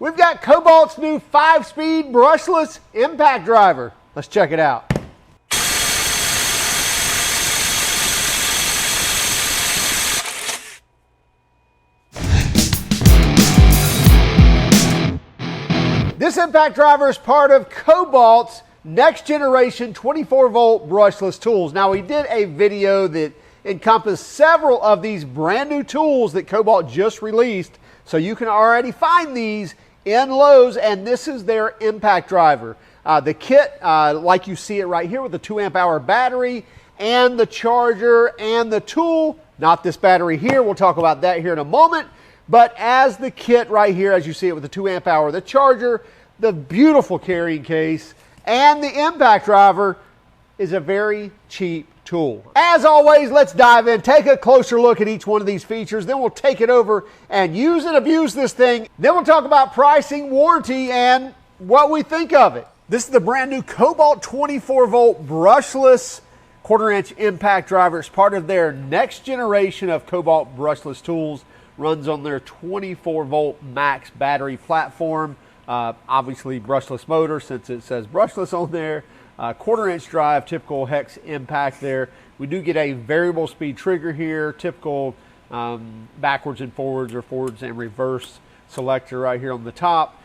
We've got KOBALT's new 5-speed brushless impact driver. Let's check it out. This impact driver is part of KOBALT's next generation 24-volt brushless tools. Now, we did a video that encompassed several of these brand new tools that KOBALT just released, so you can already find these in Lowe's, and this is their impact driver. The kit, like you see it right here with the 2 amp hour battery and the charger and the tool, not this battery here, we'll talk about that here in a moment, but as the kit right here, as you see it with the 2 amp hour, the charger, the beautiful carrying case, and the impact driver is a very cheap tool. As always, let's dive in, take a closer look at each one of these features, then we'll take it over and use and abuse this thing. Then we'll talk about pricing, warranty, and what we think of it. This is the brand new KOBALT 24-volt brushless 1/4 inch impact driver. It's part of their next generation of KOBALT brushless tools. Runs on their 24-volt max battery platform. Obviously brushless motor since it says brushless on there. 1/4 inch drive, typical hex impact there. We do get a variable speed trigger here, typical backwards and forwards or forwards and reverse selector right here on the top.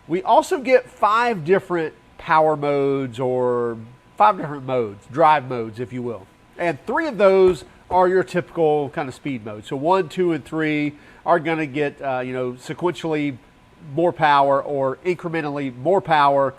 We also get 5 different power modes, or 5 different modes, drive modes if you will. And 3 of those are your typical kind of speed modes. So 1, 2, and 3 are going to get sequentially more power or incrementally more power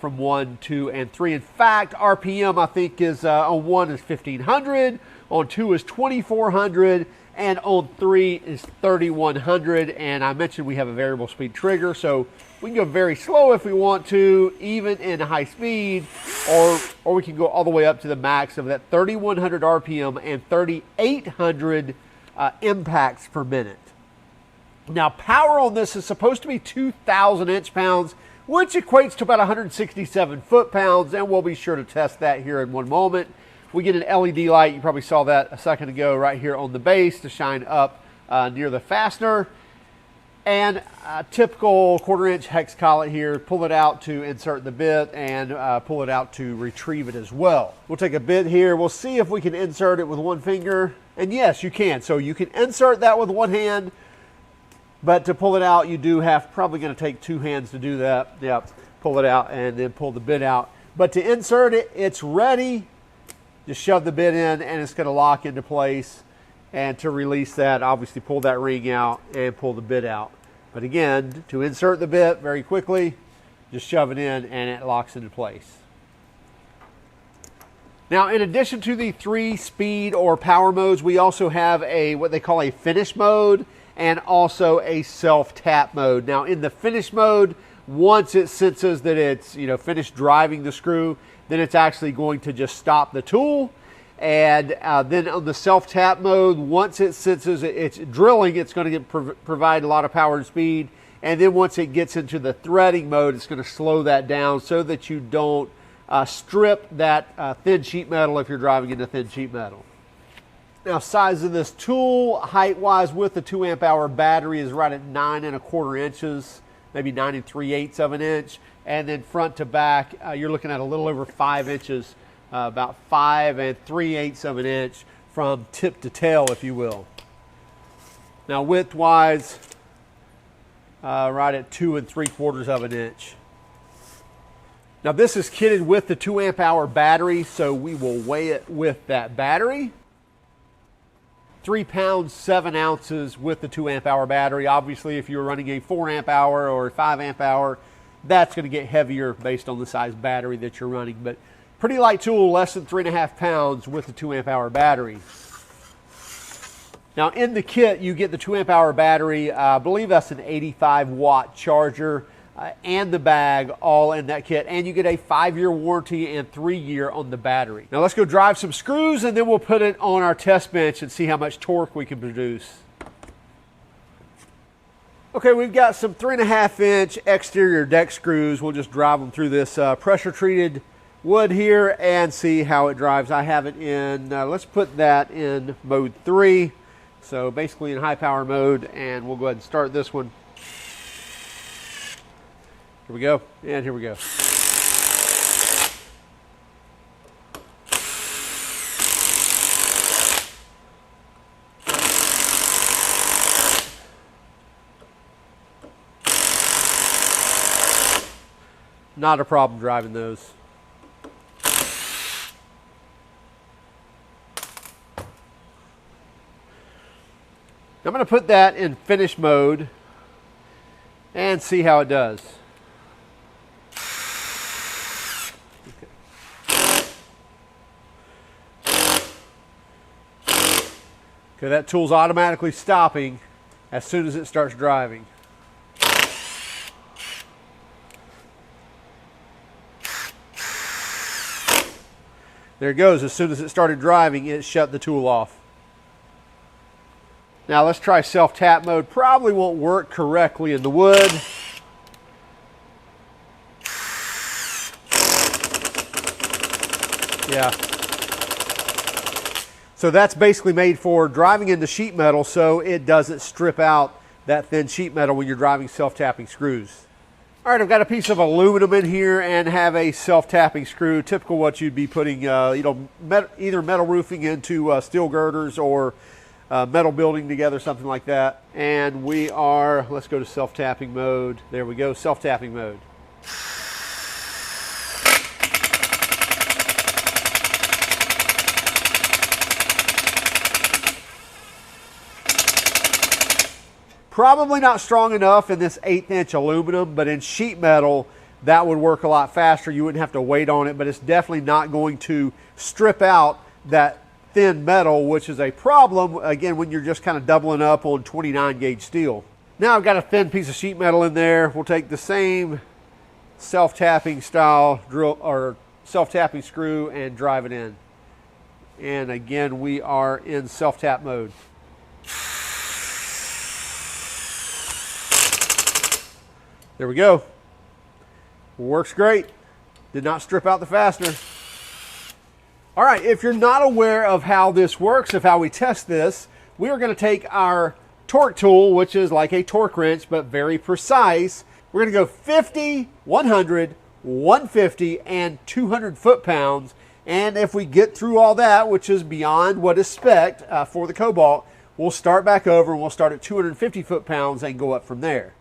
from 1, 2, and 3. In fact, RPM I think is on 1 is 1500, on 2 is 2400, and on 3 is 3100. And I mentioned we have a variable speed trigger, so we can go very slow if we want to, even in high speed, or we can go all the way up to the max of that 3100 RPM and 3800 impacts per minute. Now, power on this is supposed to be 2,000 inch-pounds, which equates to about 167 foot-pounds, and we'll be sure to test that here in one moment. We get an LED light, you probably saw that a second ago, right here on the base to shine up near the fastener. And a typical 1/4 inch hex collet here, pull it out to insert the bit and pull it out to retrieve it as well. We'll take a bit here, we'll see if we can insert it with one finger, and yes, you can. So you can insert that with one hand, but to pull it out, you do have, probably going to take 2 hands to do that. Yep, pull it out and then pull the bit out. But to insert it, it's ready. Just shove the bit in and it's going to lock into place. And to release that, obviously pull that ring out and pull the bit out. But again, to insert the bit very quickly, just shove it in and it locks into place. Now, in addition to the 3 speed or power modes, we also have what they call a finish mode, and also a self-tap mode. Now, in the finish mode, once it senses that it's finished driving the screw, then it's actually going to just stop the tool. And then on the self-tap mode, once it senses it's drilling, it's going to provide a lot of power and speed. And then once it gets into the threading mode, it's going to slow that down so that you don't strip that thin sheet metal if you're driving into thin sheet metal. Now, size of this tool, height-wise, with the 2 amp hour battery is right at 9 1/4 inches, maybe 9 3/8 of an inch. And then front to back, you're looking at a little over 5 inches, about 5 3/8 of an inch from tip to tail, if you will. Now, width-wise, right at 2 3/4 of an inch. Now, this is kitted with the 2 amp hour battery, so we will weigh it with that battery. 3 pounds, 7 ounces with the 2 amp hour battery. Obviously, if you're running a 4 amp hour or 5 amp hour, that's going to get heavier based on the size battery that you're running. But pretty light tool, less than 3.5 pounds with the 2 amp hour battery. Now, in the kit, you get the 2 amp hour battery. I believe that's an 85 watt charger. And the bag all in that kit, and you get a 5-year warranty and 3-year on the battery. Now let's go drive some screws and then we'll put it on our test bench and see how much torque we can produce. Okay, we've got some 3.5 inch exterior deck screws. We'll just drive them through this pressure treated wood here and see how it drives. I have it in, let's put that in mode 3. So basically in high power mode, and we'll go ahead and start this one. Here we go, and here we go. Not a problem driving those. I'm going to put that in finish mode and see how it does. Okay, that tool's automatically stopping as soon as it starts driving. There it goes. As soon as it started driving, it shut the tool off. Now let's try self-tap mode. Probably won't work correctly in the wood. Yeah. So that's basically made for driving into sheet metal, so it doesn't strip out that thin sheet metal when you're driving self-tapping screws. All right, I've got a piece of aluminum in here and have a self-tapping screw, typical what you'd be putting, either metal roofing into steel girders or metal building together, something like that. And we are, let's go to self-tapping mode. There we go, self-tapping mode. Probably not strong enough in this 1/8 inch aluminum, but in sheet metal, that would work a lot faster. You wouldn't have to wait on it, but it's definitely not going to strip out that thin metal, which is a problem, again, when you're just kind of doubling up on 29 gauge steel. Now I've got a thin piece of sheet metal in there. We'll take the same self-tapping style drill or self-tapping screw and drive it in. And again, we are in self-tap mode. There we go. Works great. Did not strip out the fastener. All right, if you're not aware of how this works, of how we test this, we are going to take our torque tool, which is like a torque wrench, but very precise. We're going to go 50, 100, 150, and 200 foot-pounds. And if we get through all that, which is beyond what is spec'd for the KOBALT, we'll start back over and we'll start at 250 foot-pounds and go up from there.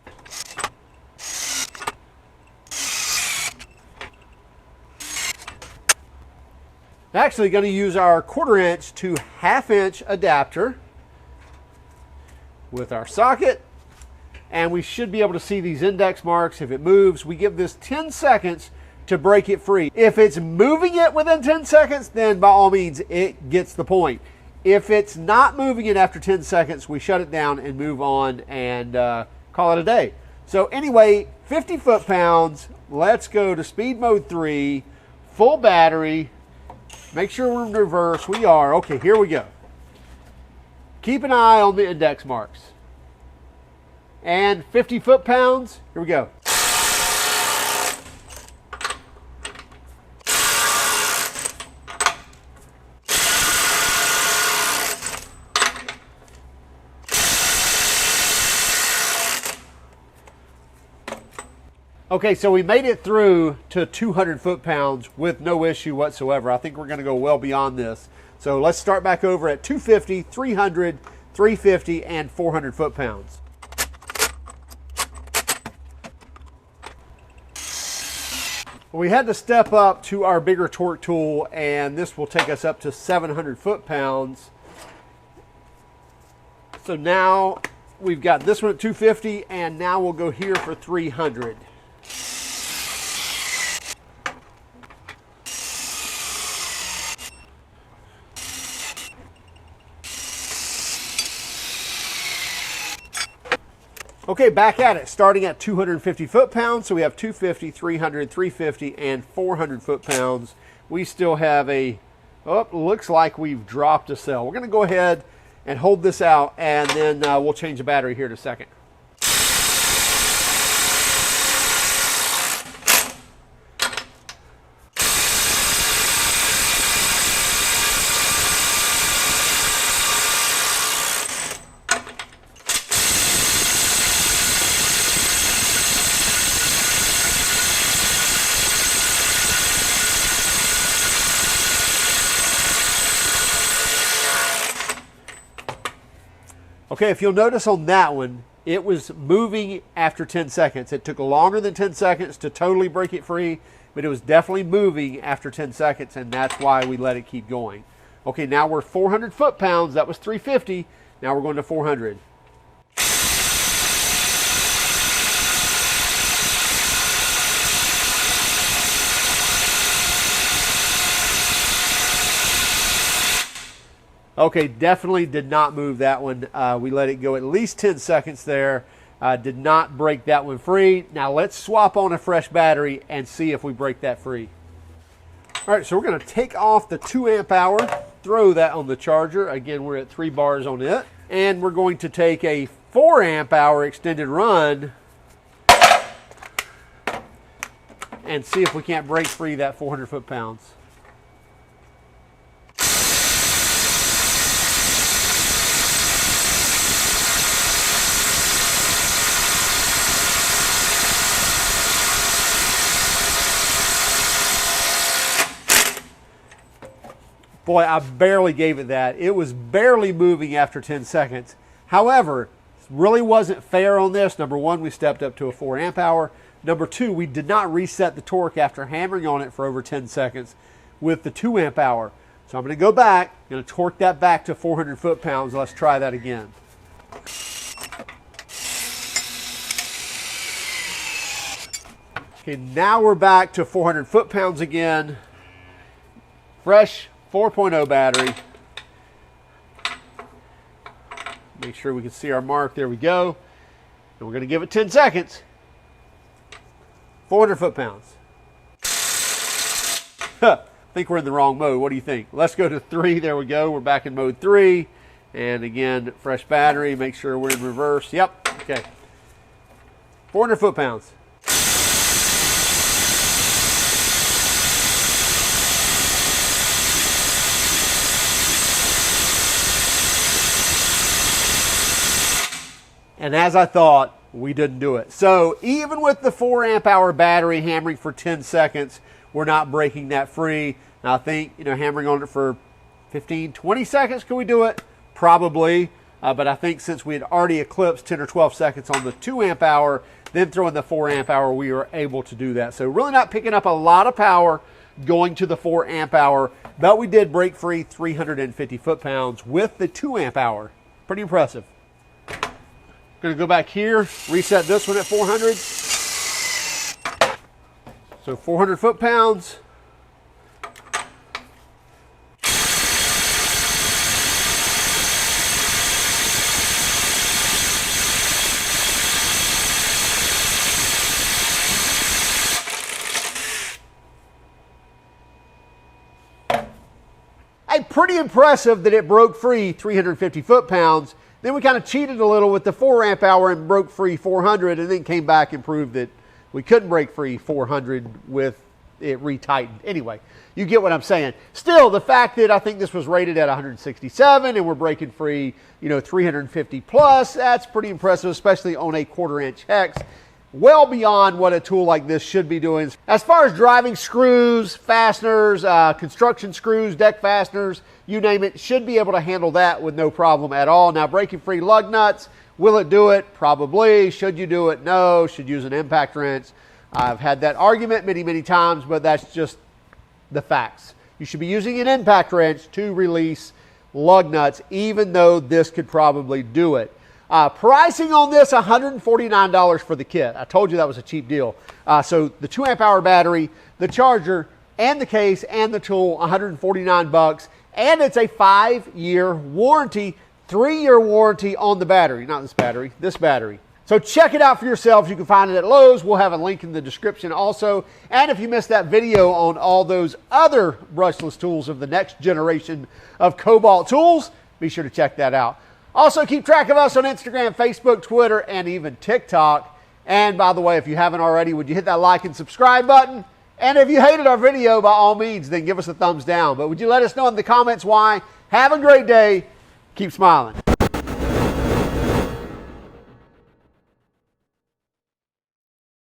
Actually going to use our 1/4 inch to 1/2 inch adapter with our socket, and we should be able to see these index marks. If it moves, we give this 10 seconds to break it free. If it's moving it within 10 seconds, then by all means it gets the point. If it's not moving it after 10 seconds, we shut it down and move on and call it a day. So anyway, 50 foot-pounds, let's go to speed mode 3, full battery. Make sure we're in reverse. We are. Okay, here we go. Keep an eye on the index marks. And 50 foot-pounds. Here we go. Okay, so we made it through to 200 foot-pounds with no issue whatsoever. I think we're going to go well beyond this. So let's start back over at 250, 300, 350, and 400 foot-pounds. We had to step up to our bigger torque tool, and this will take us up to 700 foot-pounds. So now we've got this one at 250, and now we'll go here for 300. Okay, back at it, starting at 250 foot-pounds. So we have 250, 300, 350, and 400 foot-pounds. We still have a, oh, looks like we've dropped a cell. We're going to go ahead and hold this out, and then we'll change the battery here in a second. Okay, if you'll notice on that one, it was moving after 10 seconds. It took longer than 10 seconds to totally break it free, but it was definitely moving after 10 seconds, and that's why we let it keep going. Okay, now we're 400 foot-pounds. That was 350. Now we're going to 400. Okay, definitely did not move that one. We let it go at least 10 seconds there. Did not break that one free. Now let's swap on a fresh battery and see if we break that free. All right, so we're going to take off the 2 amp hour, throw that on the charger. Again, we're at 3 bars on it. And we're going to take a 4 amp hour extended run and see if we can't break free that 400 foot-pounds. Boy, I barely gave it that. It was barely moving after 10 seconds. However, it really wasn't fair on this. Number one, we stepped up to a 4 amp hour. Number two, we did not reset the torque after hammering on it for over 10 seconds with the 2 amp hour. So I'm going to go back, I'm going to torque that back to 400 foot-pounds. Let's try that again. Okay, now we're back to 400 foot-pounds again. Fresh 4.0 battery. Make sure we can see our mark. There we go. And we're going to give it 10 seconds. 400 foot-pounds. I think we're in the wrong mode. What do you think? Let's go to 3. There we go. We're back in mode 3. And again, fresh battery. Make sure we're in reverse. Yep. Okay. 400 foot-pounds. And as I thought, we didn't do it. So even with the 4 amp hour battery hammering for 10 seconds, we're not breaking that free. Now I think, hammering on it for 15, 20 seconds, can we do it? Probably. But I think since we had already eclipsed 10 or 12 seconds on the 2 amp hour, then throwing the 4 amp hour, we were able to do that. So really not picking up a lot of power going to the 4 amp hour, but we did break free 350 foot-pounds with the 2 amp hour. Pretty impressive. Going to go back here, reset this one at 400. So 400 foot-pounds. Pretty impressive that it broke free 350 foot-pounds. Then we kind of cheated a little with the 4 amp hour and broke free 400, and then came back and proved that we couldn't break free 400 with it retightened. Anyway, you get what I'm saying. Still, the fact that I think this was rated at 167 and we're breaking free, 350 plus, that's pretty impressive, especially on a 1/4 inch hex. Well beyond what a tool like this should be doing. As far as driving screws, fasteners, construction screws, deck fasteners, you name it, should be able to handle that with no problem at all. Now, breaking free lug nuts, will it do it? Probably. Should you do it? No. Should use an impact wrench. I've had that argument many, many times, but that's just the facts. You should be using an impact wrench to release lug nuts, even though this could probably do it. Pricing on this, $149 for the kit. I told you that was a cheap deal. So the 2 amp hour battery, the charger, and the case, and the tool, $149. And it's a 5-year warranty, 3-year warranty on the battery. Not this battery, this battery. So check it out for yourselves. You can find it at Lowe's. We'll have a link in the description also. And if you missed that video on all those other brushless tools of the next generation of KOBALT tools, be sure to check that out. Also, keep track of us on Instagram, Facebook, Twitter, and even TikTok. And by the way, if you haven't already, would you hit that like and subscribe button? And if you hated our video, by all means, then give us a thumbs down. But would you let us know in the comments why? Have a great day. Keep smiling.